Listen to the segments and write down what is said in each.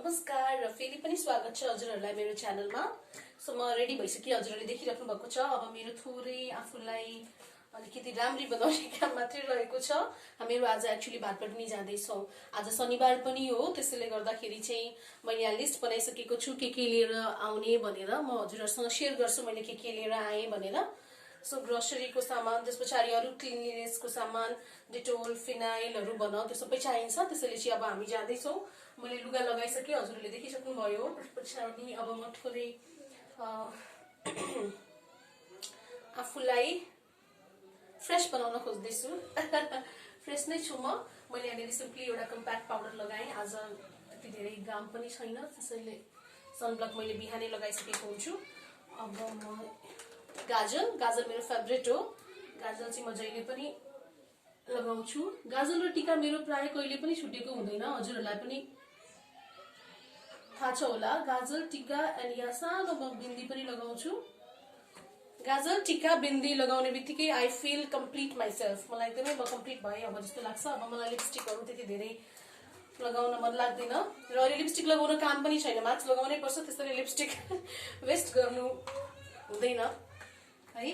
नमस्कार र फेरि पनि स्वागत छ हजुरहरुलाई मेरो च्यानलमा। सो म रेडी भइसके हजुरहरुले देखिराख्नु भएको छ। अब मेरो थोरै आफुलाई अलिकति राम्री बनाउने काम मात्रै रहेको छ। हामीहरु आज एक्चुअली भातपाडा पनि जाँदै छौं। आज शनिबार पनि हो, त्यसैले गर्दाखेरि चाहिँ मैले यहाँ लिस्ट बनाइसकेको छु के लिएर आउने भनेर। म हजुरहरुसँग शेयर गर्छु मैले के लिएर आए भनेर। सो ग्रोसरी को सामान, त्यसपछि अरु क्लिनलीनेस को सामान, डेटोल, फिनाइलहरु बनाऊ त्यो सबै चाहिन्छ। त्यसैले चाहिँ अब हामी जाँदै छौं। मैले लुगा लगाइसके, हजुरले देखिसक्नु भयो। त्यसपछि अब म थोरै आफुलाई फ्रेश बनाउन खोज्दै छु। फ्रेश नै छु म। मैले यहाँ सिम्पली एउटा कम्प्याक्ट पाउडर लगाएँ। आज त्यति धेरै घाम पनि छैन, त्यसैले सनब्लक मैले बिहानै लगाइसकेको हुन्छु। अब म गाजल मेरो फेभरेट हो। गाजल चाहिँ म जहिले पनि लगाउँछु। गाजल र टीका मेरो प्राय कहिले पनि छुटेको हुँदैन। हजुरहरुलाई पनि थाहा छ होला। गाजल, टीका एन्ड या सानो बिन्दी पनि लगाउँछु। गाजल, टीका, बिन्दी लगाउने बित्तिकै आई फिल कम्प्लिट माइसेल्फ। मलाई एकदमै म कम्प्लिट भए अब जस्तो लाग्छ। अब मलाई लिपस्टिकहरु त्यति धेरै लगाउन मन लाग्दैन र अहिले लिपस्टिक लगाउन काम पनि छैन। मास्क लगाउनै पर्छ, त्यसैले लिपस्टिक वेस्ट गर्नु हुँदैन है।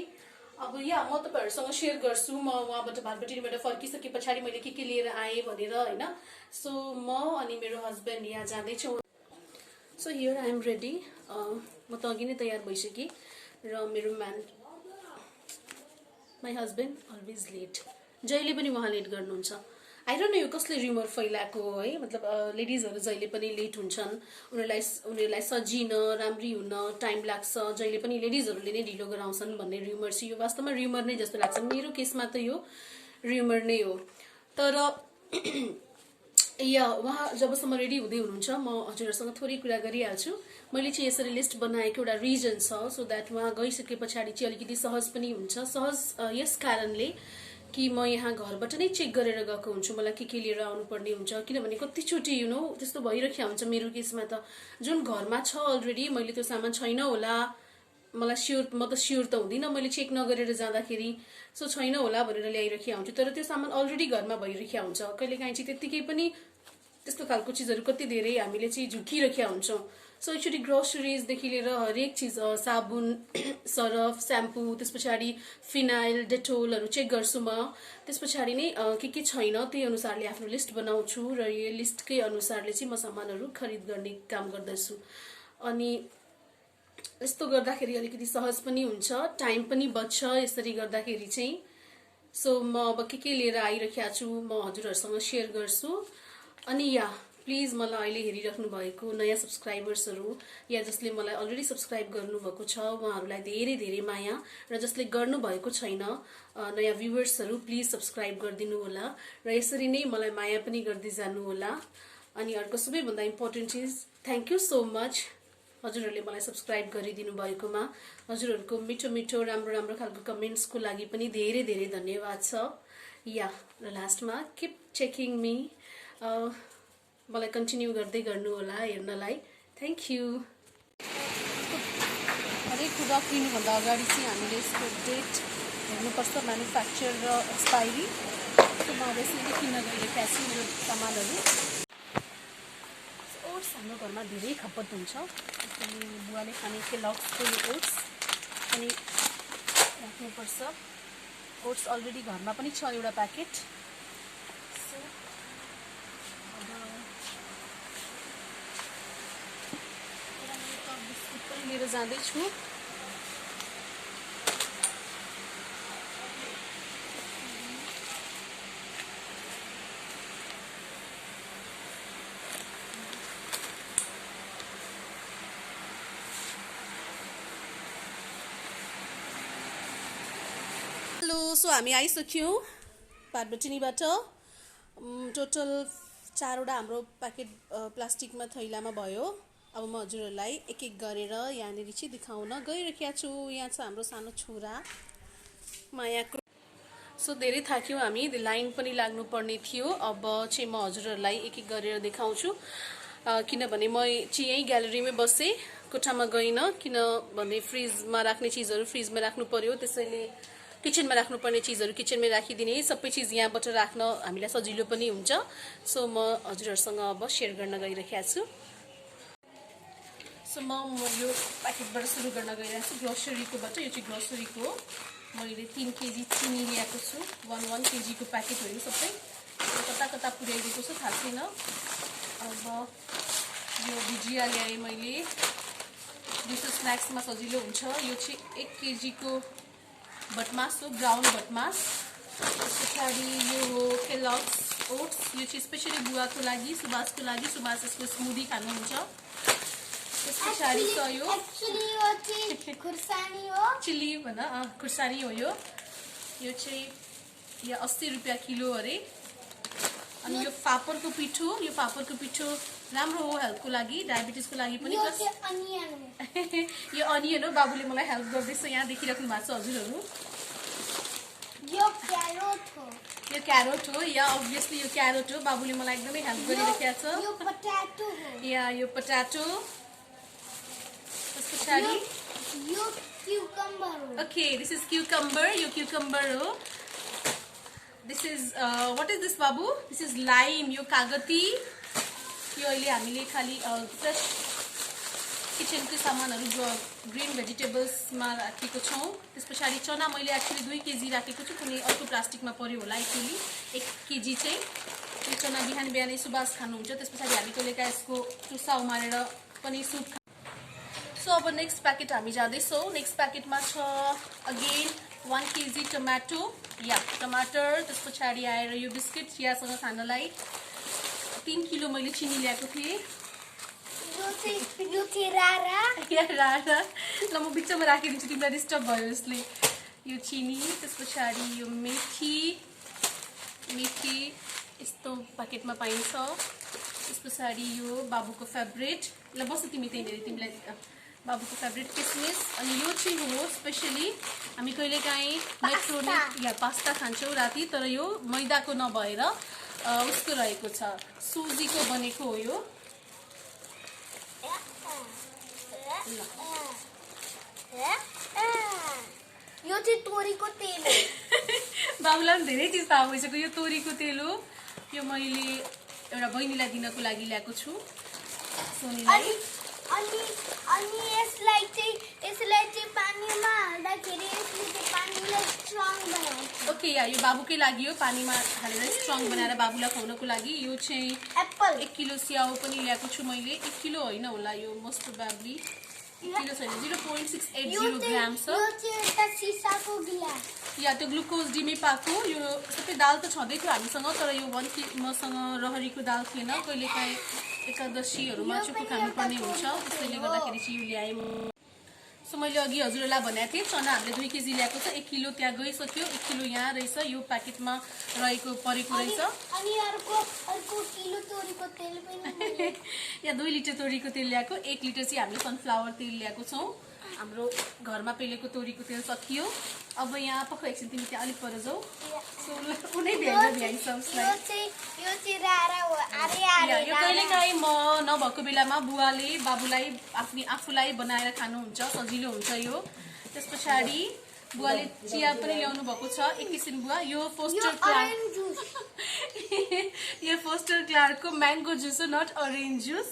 अब या म तपाईहरुसँग शेयर गर्छु म वहाँबाट भातपाडाबाट फर्किसके पछाडी मैले के लिएर आए भनेर हैन। सो म अनि मेरो हस्बन्ड यहाँ जाँदै छौं। So here I am ready. म त अघि नै तयार भइसके र मेरो माई हस्बन्ड अलवेज लेट। जहिले पनि उहाँ लेट गर्नुहुन्छ। आई डोन्ट नो यो कसले र्युमर फैलाएको है। मतलब लेडिजहरु जहिले पनि लेट हुन्छन्, उनीहरुलाई सजिन राम्री हुन टाइम लाग्छ, जहिले पनि लेडिजहरुले नै ढिलो गराउँछन् भन्ने र्युमर छ। यो वास्तवमा र्युमर नै जस्तो लाग्छ। मेरो केसमा त यो र्युमर नै हो। तर या वहाँ जबसम्म रेडी हुँदै हुनुहुन्छ म हजुरहरुसँग थोरै कुरा गरिहाल्छु। मैले चाहिँ यसरी लिस्ट बनाएको एउटा रिजन छ, सो दैट वहाँ गइसके पछाडी चाहिँ अलिकति सहज पनि हुन्छ। सहज यस कारणले कि म यहाँ घरबाट नै चेक गरेर गएको हुन्छु मलाई के लिएर आउनु पर्ने हुन्छ। किनभने कतिचोटी यु नो त्यस्तो भइरहेको हुन्छ मेरो केसमा त। जुन घरमा छ अलरेडी मैले त्यो सामान छैन होला, मलाई म त स्योर त हुँदिन मैले चेक नगरेर जाँदाखेरि। सो छैन होला भनेर ल्याइरहेको हुन्छु, तर त्यो सामान अलरेडी घरमा भइरहेको हुन्छ। कहिलेकाहीँ चाहिँ त्यतिकै पनि त्यस्तो खालको चीजहरु कति धेरै हामीले चाहिँ झुकिरहेका हुन्छौं। सो एक्चुअली ग्रोसरीज देखि लिएर हरेक चीज, साबुन, सरफ, स्याम्पू, त्यसपछि फिनाइल, डेटोलहरु चेक गर्छु म। त्यसपछि नै के छैन त्यही अनुसारले आफ्नो लिस्ट बनाउँछु र यो लिस्टकै अनुसारले चाहिँ म सामानहरु खरिद गर्ने काम गर्दछु। अनि यस्तो गर्दाखेरि अलिकति सहज पनि हुन्छ, टाइम पनि बच्छ यसरी गर्दाखेरि चाहिँ। सो म अब के लिएर आइरहेको छु म हजुरहरुसँग शेयर गर्छु। अनि या प्लिज मलाई अहिले हेरिराख्नु भएको नयाँ सब्स्क्राइबर्सहरु या जसले मलाई अलरेडी सब्स्क्राइब गर्नुभएको छ उहाँहरुलाई धेरै धेरै माया, र जसले गर्नु भएको छैन नयाँ भ्युअर्सहरु प्लिज सब्स्क्राइब गरिदिनु होला र यसरी नै मलाई माया पनि गर्दै जानु होला। अनि अर्को सबैभन्दा इम्पोर्टेन्ट चीज, थ्यांक यू सो मच हजुरहरुले मलाई सब्स्क्राइब गरिदिनु भएकोमा। हजुरहरुको मिठो राम्रो खालको कमेन्ट्सको लागि पनि धेरै धेरै धन्यवाद छ। या र लास्टमा कीप चेकिङ मी। मलाई कन्टिन्यू गर्दै गर्नु होला हेर्नलाई। Thank you. हरेक कुरा किन्नुभन्दा अगाडि चाहिँ हामीले यसको डेट हेर्नुपर्छ, म्यानुफ्याक्चर र एक्सपायरी। सो म यसरी किन्न गइरहेको छु मेरो सामानहरु। ओट्स हाम्रो घरमा धेरै खपत हुन्छ। त्यसैले बुवाले खाने केलग्सको ओट्स पनि राख्नुपर्छ। ओट्स अलरेडी घरमा पनि छ एउटा प्याकेट। लिएर जाँदै छु। हेलो, सो हामी आइसक्यौं भातबटिनीबाट। टोटल 4 वटा हाम्रो प्याकेट प्लास्टिकमा थैलामा भयो। अब म हजुरहरुलाई एक एक गरेर यहाँनिर चाहिँ देखाउन गइरहेको छु। यहाँ छ हाम्रो सानो छोरा मायाको। सो धेरै थाक्यौं हामी, लाइन पनि लाग्नु पर्ने थियो। अब चाहिँ म हजुरहरुलाई एक एक गरेर देखाउँछु। किनभने म चाहिँ यही ग्यालरीमै बसे, कोठामा गइन। किनभने फ्रिजमा राख्ने चीजहरु फ्रिजमा राख्नु पर्यो, त्यसैले किचनमा राख्नुपर्ने चीजहरु किचनमै राखिदिने, सबै चीज यहाँबाट राख्न हामीलाई सजिलो पनि हुन्छ। सो म हजुरहरुसँग अब शेयर गर्न गइरहेको छु। सो म यो प्याकेटबाट सुरु गर्न गइरहेको छु ग्रोसरीकोबाट यो चाहिँ ग्रोसरीको मैले 3 केजी चिनी ल्याएको छु 1 केजीको प्याकेट हो यो सबै कता कता पुर्याइदिएको छु थाहा छैन अब यो भुजिया ल्याएँ मैले दिउँसो स्न्याक्समा सजिलो हुन्छ यो चाहिँ 1 केजीको भटमास हो ब्राउन भटमास पछाडि यो हो केलग्स ओट्स यो चाहिँ स्पेशली बुवाको लागि सुभाषको लागि सुभाष यसको स्मुदी खानुहुन्छ त्यस पछाडि छ यो खुर्सानी हो चिल्ली भन खुर्सानी हो यो चाहिँ या 80 रुपैयाँ किलो अरे अनि यो फापरको पिठो राम्रो हो हेल्थको लागि डायबिटिजको लागि पनि यो अनियन हो बाबुले मलाई हेल्प गर्दैछ यहाँ देखिराख्नु भएको छ हजुरहरू यो क्यारोट हो या अभियसली यो क्यारोट हो बाबुले मलाई एकदमै हेल्प गरिरहेको छ यो पोट्याटो हो यो पोट्याटो त्यसपछि यो क्युकम्बर हो ओके दिस इज क्युकम्बर यो क्युकम्बर हो this is what is this बाबु दिस इज लाइम यो कागती यो अहिले हामीले खाली फ्रेश किचनको सामानहरू ग्रीन भेजिटेबल्समा राखेको छौँ त्यस पछाडि चना मैले एक्चुअली 2 केजी राखेको छु कुनै अर्को प्लास्टिकमा पर्यो होला एक्चुअली 1 केजी चाहिँ यो चना बिहान बिहानै सुबास खानुहुन्छ त्यस पछाडि हामी कहिलेकाहीँ यसको टुसा उमालेर पनि सुप सो अब नेक्स्ट प्याकेट हामी जाँदैछौँ नेक्स्ट प्याकेटमा छ अगेन 1 केजी टमाटो या टमाटर त्यस पछाडि आएर यो बिस्किट चियासँग खानलाई 3 किलो मैले चिनी ल्याएको थिएँ यो चाहिँ रारा ल म बिचमा राखिदिन्छु तिमीलाई डिस्टर्ब भयो यसले यो चिनी त्यस पछाडि यो मेथी यस्तो प्याकेटमा पाइन्छ त्यस पछाडि यो बाबुको फेभरेट ल बस तिमी त्यहीँनिर तिमीलाई बाबुको फेभरेट किसमिस अनि यो चाहिँ हो स्पेशली हामी कहिलेकाहीँ मेक्रोनी या पास्ता खान्छौँ राति तर यो मैदाको नभएर उसको रहेको छ सुजीको बनेको हो यो चाहिँ तोरीको तेल हो बाबुलाई पनि धेरै चिज थाहा भइसक्यो यो तोरीको तेल हो यो मैले एउटा बहिनीलाई दिनको लागि ल्याएको छु सोनीलाई अनि यसलाई चाहिँ पानीमा हाल्दाखेरि यसले चाहिँ पानीलाई स्ट्रङ बनाउँछ ओके या यो बाबुकै लागि हो पानीमा हालेर स्ट्रङ बनाएर बाबुलाई खुवाउनको लागि यो चाहिँ एप्पल 1 किलो स्याउ पनि ल्याएको छु मैले 1 किलो होइन होला यो मोस्ट प्रोबेबली 1 किलो छैन 0.680 ग्राम छ यो चाहिँ एउटा सिसाको गिलास या त्यो ग्लुकोज डिमी पाएको यो सबै दाल त छँदै थियो हामीसँग तर यो मसँग रहरीको दाल थिएन कहिलेकाहीँ एकादशीहरूमा चुको खानुपर्ने हुन्छ त्यसैले गर्दाखेरि चाहिँ यो ल्याएँ सो मैले अघि हजुरहरूलाई भनेको थिएँ चना हामीले 2 केजी ल्याएको छ 1 किलो त्यहाँ गइसक्यो 1 किलो यहाँ रहेछ यो प्याकेटमा परेको रहेछ अनि अर्को किलो तोरीको तेल पनि या 2 लिटर तोरीको तेल ल्याएको 1 लिटर चाहिँ हामीले सनफ्लावर तेल ल्याएको छौँ हाम्रो घरमा पेलेको तोरीको तेल सकियो अब यहाँ पक्क एकछिन तिमी त्यहाँ अलिक पर जाऊ सो कुनै भ्याइन्छ उसलाई यो कहिलेकाहीँ म नभएको बेलामा बुवाले बाबुलाई आफूलाई बनाएर खानुहुन्छ सजिलो हुन्छ यो त्यस पछाडि बुवाले चिया पनि ल्याउनु भएको छ एक किसिम बुवा यो फोस्टर क्लार्कको म्याङ्गो जुस हो नट अरेन्ज जुस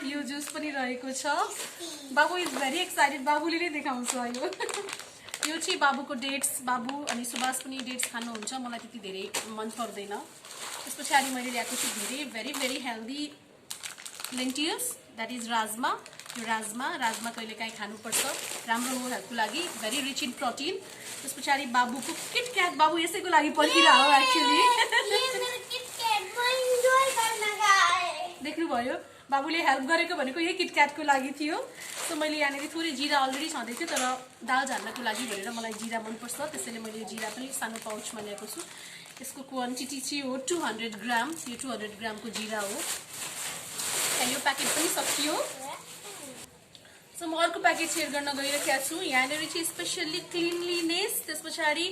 यो जुस पनि रहेको छ बाबु इज भेरी एक्साइटेड बाबुले नै देखाउँछ यो चाहिँ बाबुको डेट्स बाबु अनि सुभाष पनि डेट्स खानुहुन्छ मलाई त्यति धेरै मन पर्दैन त्यस पछाडि मैले ल्याएको छु धेरै very very healthy lentils that is rajma यो राजमा कहिलेकाहीँ खानुपर्छ राम्रो हो हेल्थको लागि भेरी रिच इन प्रोटिन त्यस पछाडि बाबुको किटक्याट बाबु यसैको लागि पर्खिरहेको हो एक्चुअली देख्नुभयो बाबुले हेल्प गरेको भनेको यही किटक्याटको लागि थियो सो मैले यहाँनिर थोरै जिरा अलरेडी छँदै थियो तर दाल झार्नको लागि भनेर मलाई जिरा मनपर्छ त्यसैले मैले जिरा पनि सानो पाउचमा ल्याएको छु यसको क्वान्टिटी चाहिँ हो 200 ग्राम यो 200 ग्रामको जिरा हो यो प्याकेट पनि सकियो सो म अर्को प्याकेट सेयर गर्न गइरहेको छु यहाँनिर चाहिँ स्पेसल्ली क्लिनलीनेस त्यस पछाडि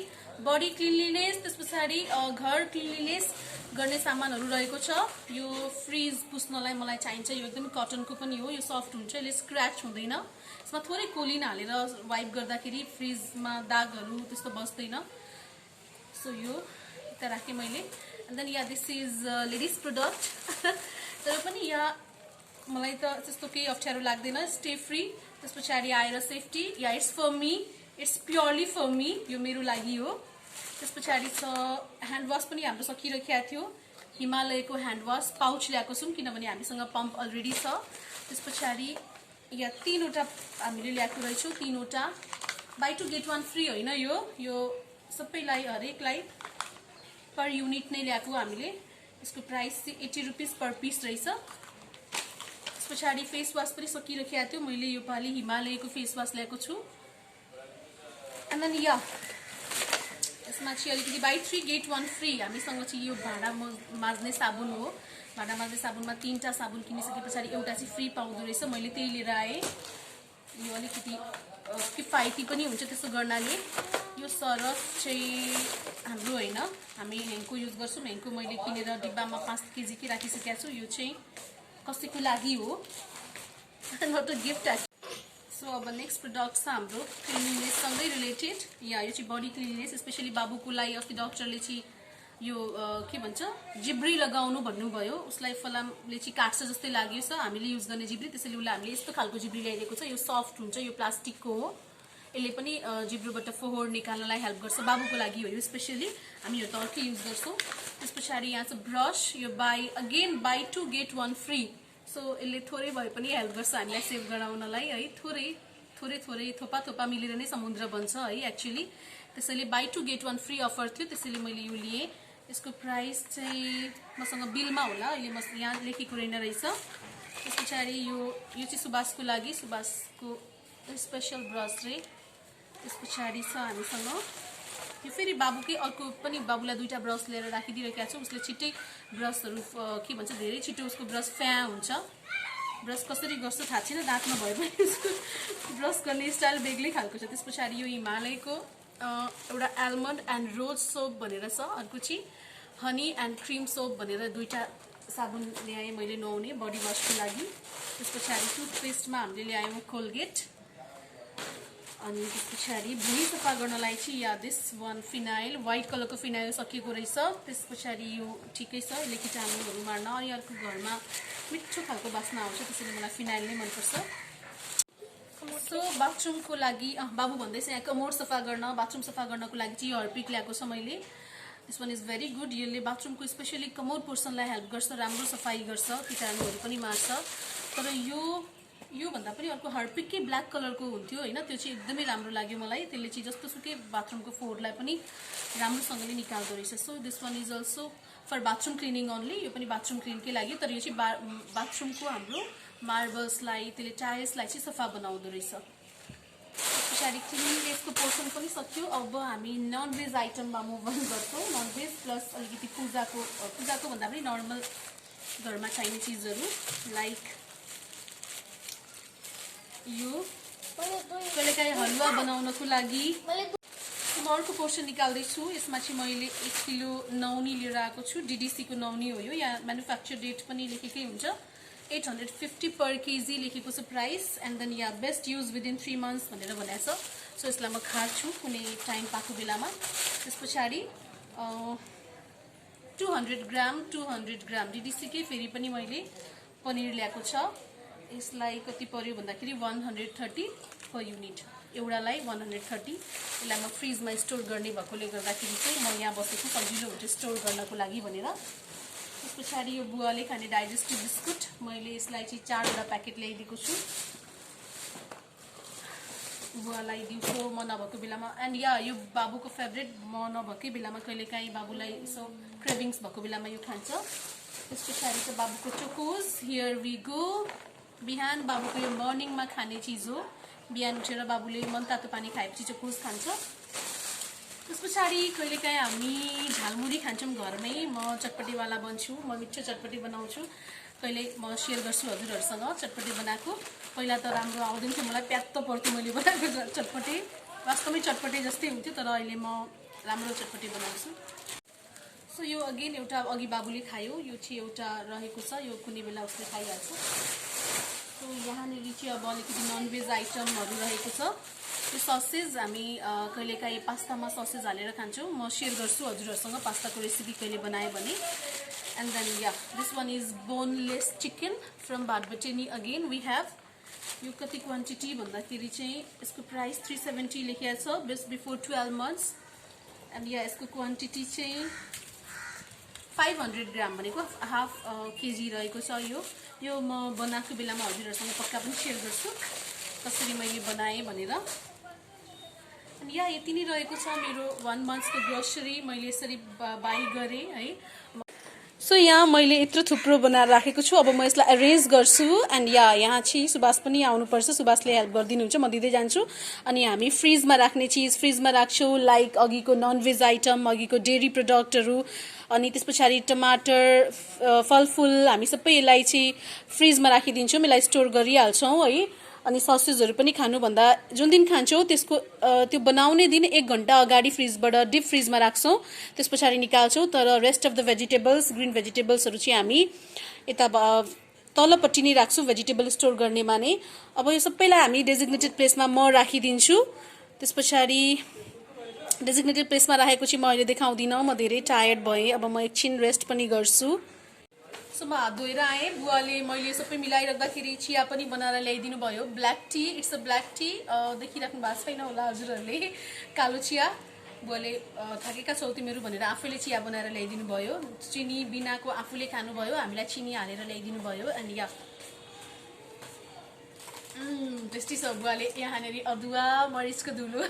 बडी क्लिनलीनेस त्यस पछाडि घर क्लिनलीनेस गर्ने सामानहरू रहेको छ यो फ्रिज पुस्नलाई मलाई चाहिन्छ यो एकदम कटनको पनि हो यो सफ्ट हुन्छ यसले स्क्रैच हुँदैन यसमा थोरै कोलिन हालेर वाइप गर्दाखेरि फ्रिजमा दागहरू त्यस्तो बस्दैन सो यो यता राखेँ मैले and then yeah this is ladies product तर पनि यहाँ मलाई त त्यस्तो केही अप्ठ्यारो लाग्दैन स्टे फ्री त्यस पछाडि आएर safety yeah it's for me it's purely for me यो मेरो लागि हो त्यस पछाडि छ ह्यान्ड वास पनि हाम्रो सकिरहेको थियो हिमालयको ह्यान्ड वास पाउच ल्याएको छौँ किनभने हामीसँग पम्प अलरेडी छ त्यस पछाडि या 3वटा हामीले ल्याएको रहेछौँ 3वटा बाई 2 गेट 1 फ्री होइन यो सबैलाई हरेकलाई पर युनिट नै ल्याएको हामीले यसको प्राइस चाहिँ 80 रुपिस पर पिस रहेछ त्यस पछाडि फेस वास पनि सकिरहेको थियो मैले यो पालि हिमालयको फेस वास ल्याएको छु एन्ड देन या यसमा चाहिँ अलिकति बाई 3 गेट 1 फ्री हामीसँग चाहिँ यो भाँडा माझ्ने साबुन हो भाँडा माझ्ने साबुनमा 3टा साबुन किनिसके पछाडि एउटा चाहिँ फ्री पाउँदो रहेछ मैले त्यही लिएर आएँ यो अलिकति किफायती पनि हुन्छ त्यसो गर्नाले यो सरफ चाहिँ हाम्रो होइन हामी हेङको युज गर्छौँ हेङको मैले किनेर डिब्बामा 5 केजी कि राखिसकेको छु यो चाहिँ कसैको लागि हो नट अ गिफ्ट सो अब नेक्स्ट प्रडक्ट छ हाम्रो क्लिनिनेससँगै रिलेटेड या यो चाहिँ बडी क्लिनिनेस स्पेसली बाबुको लागि अस्ति डक्टरले चाहिँ यो के भन्छ जिब्री लगाउनु भन्नुभयो उसलाई फलामले चाहिँ काट्छ जस्तै लाग्यो छ हामीले युज गर्ने जिब्री त्यसैले उसलाई हामीले यस्तो खालको जिब्री ल्याइदिएको छ यो सफ्ट हुन्छ यो प्लास्टिकको हो यसले पनि जिब्रोबाट फोहोर निकाल्नलाई हेल्प गर्छ बाबुको लागि हो यो स्पेसली हामी यो त अर्कै युज गर्छौँ त्यस पछाडि यहाँ छ ब्रस यो बाई 2 गेट 1 फ्री सो यसले थोरै भए पनि हेल्प गर्छ हामीलाई सेभ गराउनलाई है थोरै थोपा मिलेर नै समुद्र बन्छ है एक्चुअली त्यसैले बाई 2 गेट 1 फ्री अफर थियो त्यसैले मैले यो लिएँ यसको प्राइस चाहिँ मसँग बिलमा होला अहिले म यहाँ लेखेको रहेछ त्यस पछाडि यो चाहिँ सुभाषको लागि सुभाषको स्पेसल ब्रस रे त्यस पछाडि छ हामीसँग यो फेरि बाबुकै अर्को पनि बाबुलाई 2टा ब्रस लिएर राखिदिइरहेको छु उसले छिट्टै ब्रसहरू के भन्छ धेरै छिटो उसको ब्रस फ्या हुन्छ ब्रस कसरी गर्छ थाहा छैन दाँतमा भए पनि उसको ब्रस गर्ने स्टाइल बेग्लै खालको छ त्यस पछाडि यो हिमालयको एउटा आलमन्ड एन्ड रोज सोप भनेर छ अर्को चाहिँ हनी एन्ड क्रिम सोप भनेर 2टा साबुन ल्याएँ मैले नुहाउने बडी वासको लागि त्यस पछाडि टुथपेस्टमा हामीले ल्यायौँ कोलगेट अनि त्यस पछाडि भुँडी सफा गर्नलाई चाहिँ या दिस वान फिनाइल व्हाइट कलरको फिनाइल सकिएको रहेछ त्यस पछाडि यो ठिकै छ यसले किटाणुहरू मार्न अनि अर्को घरमा मिठो खालको बास्ना आउँछ त्यसैले मलाई फिनाइल नै मनपर्छ सो बाथरुमको लागि बाबु भन्दैछ यहाँ कमोड सफा गर्न बाथरुम सफा गर्नको लागि चाहिँ यो हर्पिक ल्याएको छ मैले this one is very good यसले बाथरुमको स्पेसली कमोड पोर्सनलाई हेल्प गर्छ राम्रो सफाई गर्छ किटाणुहरू पनि मार्छ तर यो भन्दा पनि अर्को हर्पिककै ब्ल्याक कलरको हुन्थ्यो होइन त्यो चाहिँ एकदमै राम्रो लाग्यो मलाई त्यसले चाहिँ जस्तो सुकै बाथरुमको फोहोरलाई पनि राम्रोसँगले निकाल्दो रहेछ so this one is also for bathroom cleaning only यो पनि बाथरुम क्लिनकै लागि तर यो चाहिँ बाथरुमको हाम्रो मार्बल्सलाई त्यसले टाइल्सलाई चाहिँ सफा बनाउँदो रहेछ पछाडि क्लिनिनेसको पोर्सन पनि सक्यो अब हामी नन भेज आइटममा मुभ अन गर्छौँ नन भेज प्लस अलिकति पूजाको भन्दा पनि नर्मल घरमा चाहिने चिजहरू लाइक यो कहिलेकाहीँ हलुवा बनाउनको लागि म अर्को पोर्सन निकाल्दैछु यसमा चाहिँ मैले 1 किलो नौनी लिएर आएको छु डिडिसीको नौनी हो यो यहाँ म्यानुफ्याक्चर डेट पनि लेखेकै हुन्छ 850 पर केजी लेखेको छ price and then yeah best use within 3 months भनेर भनेको छ सो यसलाई म खान्छु कुनै टाइम पाएको बेलामा त्यस पछाडि 200 ग्राम डिडिसीकै फेरि पनि मैले पनिर ल्याएको छ यसलाई कति पर्यो भन्दाखेरि 130 पर युनिट एउटालाई 130 यसलाई म फ्रिजमा स्टोर गर्ने भएकोले गर्दाखेरि चाहिँ म यहाँ बसेको सजिलो हुन्छ स्टोर गर्नको लागि भनेर त्यस पछाडि यो बुवाले खाने डाइजेस्टिभ बिस्कुट मैले यसलाई चाहिँ 4वटा प्याकेट ल्याइदिएको छु बुवालाई दिउँसो म नभएको बेलामा एन्ड या यो बाबुको फेभरेट म नभएकै बेलामा कहिलेकाहीँ बाबुलाई यसो क्रेभिङ्स भएको बेलामा यो खान्छ त्यस पछाडि चाहिँ बाबुको चोकोज हियर वी गो बिहान बाबुको यो मर्निङमा खाने चिज हो बिहान उठेर बाबुले मनतातो पानी खाएपछि चोकोज खान्छ त्यस पछाडि कहिलेकाहीँ हामी झालमुरी खान्छौँ घरमै म चटपटीवाला बन्छु म मिठो चटपटी बनाउँछु कहिले म सेयर गर्छु हजुरहरूसँग चटपटी बनाएको पहिला त राम्रो आउँदैन थियो मलाई प्यात्त पर्थ्यो मैले बनाएको चटपटी वास्तवमै चटपटी जस्तै हुन्थ्यो तर अहिले म राम्रो चटपटी बनाउँछु सो यो अगेन एउटा अघि बाबुले खायो यो चाहिँ एउटा रहेको छ यो कुनै बेला उसले खाइहाल्छ सो यहाँनिर चाहिँ अब अलिकति ननभेज आइटमहरू रहेको छ यो ससेज हामी कहिलेकाहीँ पास्तामा ससेज हालेर खान्छौँ म सेयर गर्छु हजुरहरूसँग पास्ताको रेसिपी कहिले बनाएँ भने And then yeah, this one is boneless chicken from Badbatini. Again we have यो कति क्वान्टिटी भन्दाखेरि चाहिँ यसको प्राइस 370 लेखिएको छ बेस्ट बिफोर 12 months. एन्ड या यसको क्वान्टिटी चाहिँ 500 ग्राम भनेको हाफ केजी रहेको छ. यो म बनाएको बेलामा हजुरहरुसँग पक्का पनि शेयर गर्छु कसरी मैले बनाएँ भनेर. अनि या यति नै रहेको छ मेरो 1 month को ग्रोसरी मैले यसरी बाइ गरे है. सो यहाँ मैले यत्रो थुप्रो बनाएर राखेको छु. अब म यसलाई अरेन्ज गर्छु. एन्ड यहाँ चाहिँ सुभाष पनि आउनुपर्छ. सुभाषले हेल्प गरिदिनुहुन्छ, म दिँदै जान्छु. अनि हामी फ्रिजमा राख्ने चिज फ्रिजमा राख्छौँ, लाइक अघिको ननभेज आइटम, अघिको डेरी प्रडक्टहरू, अनि त्यस पछाडि टमाटर, फलफुल हामी सबै यसलाई चाहिँ फ्रिजमा राखिदिन्छौँ. यसलाई स्टोर गरिहाल्छौँ है. अनि ससेजहरू पनि खानुभन्दा जुन दिन खान्छौँ त्यसको त्यो बनाउने दिन 1 घण्टा अगाडि फ्रिजबाट डिप फ्रिजमा राख्छौँ. त्यस पछाडि निकाल्छौँ. तर rest of the vegetables, green भेजिटेबल्सहरू चाहिँ हामी यता तलपट्टि नै राख्छौँ भेजिटेबल स्टोर गर्नेमा नै. अब यो सबैलाई हामी डेजिग्नेटेड प्लेसमा म राखिदिन्छु. त्यस पछाडि डेजिग्नेटेड प्लेसमा राखेको चाहिँ म अहिले देखाउँदिनँ, म धेरै टायर्ड भएँ. अब म एकछिन रेस्ट पनि गर्छु. सो म हात धोएर आएँ. बुवाले मैले सबै मिलाइराख्दाखेरि चिया पनि बनाएर ल्याइदिनु भयो. Black tea, it's a black tea. देखिराख्नु भएको छैन होला हजुरहरूले, कालो चिया. बुवाले थाकेका छौ तिमीहरू भनेर आफैले चिया बनाएर ल्याइदिनु भयो. चिनी बिनाको आफूले खानुभयो, हामीलाई चिनी हालेर ल्याइदिनु भयो. अनि या टेस्टी छ. बुवाले यहाँनिर अदुवा मरिचको धुलो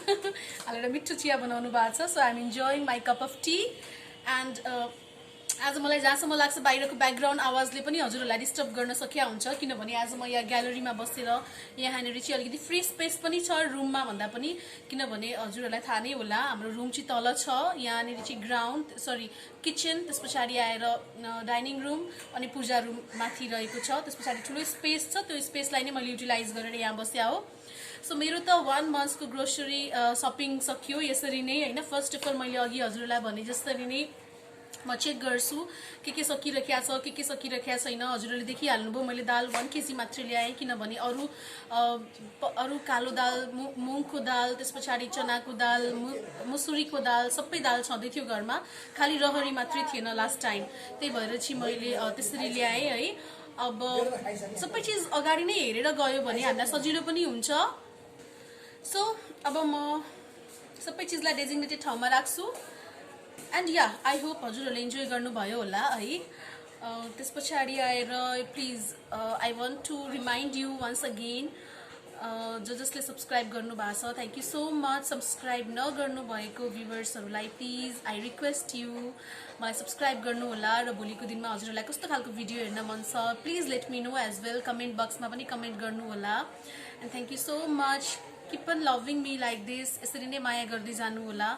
हालेर मिठो चिया बनाउनु भएको छ. So I am enjoying my cup of tea. And आज मलाई जहाँसम्म लाग्छ बाहिरको ब्याकग्राउन्ड आवाजले पनि हजुरहरूलाई डिस्टर्ब गर्न सकिया हुन्छ, किनभने आज म यहाँ ग्यालरीमा बसेर यहाँनिर चाहिँ अलिकति फ्री स्पेस पनि छ रुममा भन्दा पनि, किनभने हजुरहरूलाई थाहा नै होला हाम्रो रुम चाहिँ तल छ. यहाँनिर चाहिँ ग्राउन्ड किचन, त्यस पछाडि आएर डाइनिङ रुम अनि पूजा रुम माथि रहेको छ. त्यस पछाडि ठुलो स्पेस छ. त्यो स्पेसलाई नै मैले युटिलाइज गरेर यहाँ बस्या हो. सो मेरो त 1 month को ग्रोसरी सपिङ सकियो यसरी नै होइन. फर्स्ट अफ अल मैले अघि हजुरलाई भने जसरी नै म चेक गर्छु के सकिरहेको छ, के सकिरहेको छैन. हजुरहरूले देखिहाल्नुभयो मैले दाल 1 kg मात्र ल्याएँ, किनभने अरू कालो दाल, मुङको दाल, त्यस पछाडि चनाको दाल, मुसुरीको दाल, सबै दाल छँदै थियो घरमा. खालि रहरी मात्रै थिएन लास्ट टाइम. त्यही भएर चाहिँ मैले त्यसरी ल्याएँ है. अब सबै चिज अगाडि नै हेरेर गयो भने हामीलाई सजिलो पनि हुन्छ. सो अब म सबै चिजलाई डेजिग्नेटेड ठाउँमा राख्छु. एन्ड या आई होप हजुरहरूले इन्जोय गर्नुभयो होला है. त्यस पछाडि आएर please I want to remind you once again जसले सब्सक्राइब गर्नुभएको छ, thank you so much. Subscribe नगर्नुभएको भ्युवर्सहरूलाई प्लिज आई रिक्वेस्ट यु मलाई सब्सक्राइब गर्नुहोला. र भोलिको दिनमा हजुरहरूलाई कस्तो खालको भिडियो हेर्न मन छ please let me know as well. Comment बक्समा पनि कमेन्ट गर्नुहोला. And thank you so much. Keep on loving me like this. यसरी नै माया गर्दै जानु होला.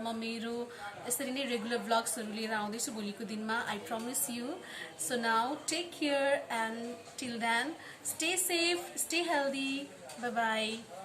म मेरो यसरी नै रेगुलर भ्लग्सहरू लिएर आउँदैछु भोलिको दिनमा. I promise you. So now take care and till then stay safe, stay healthy. Bye bye.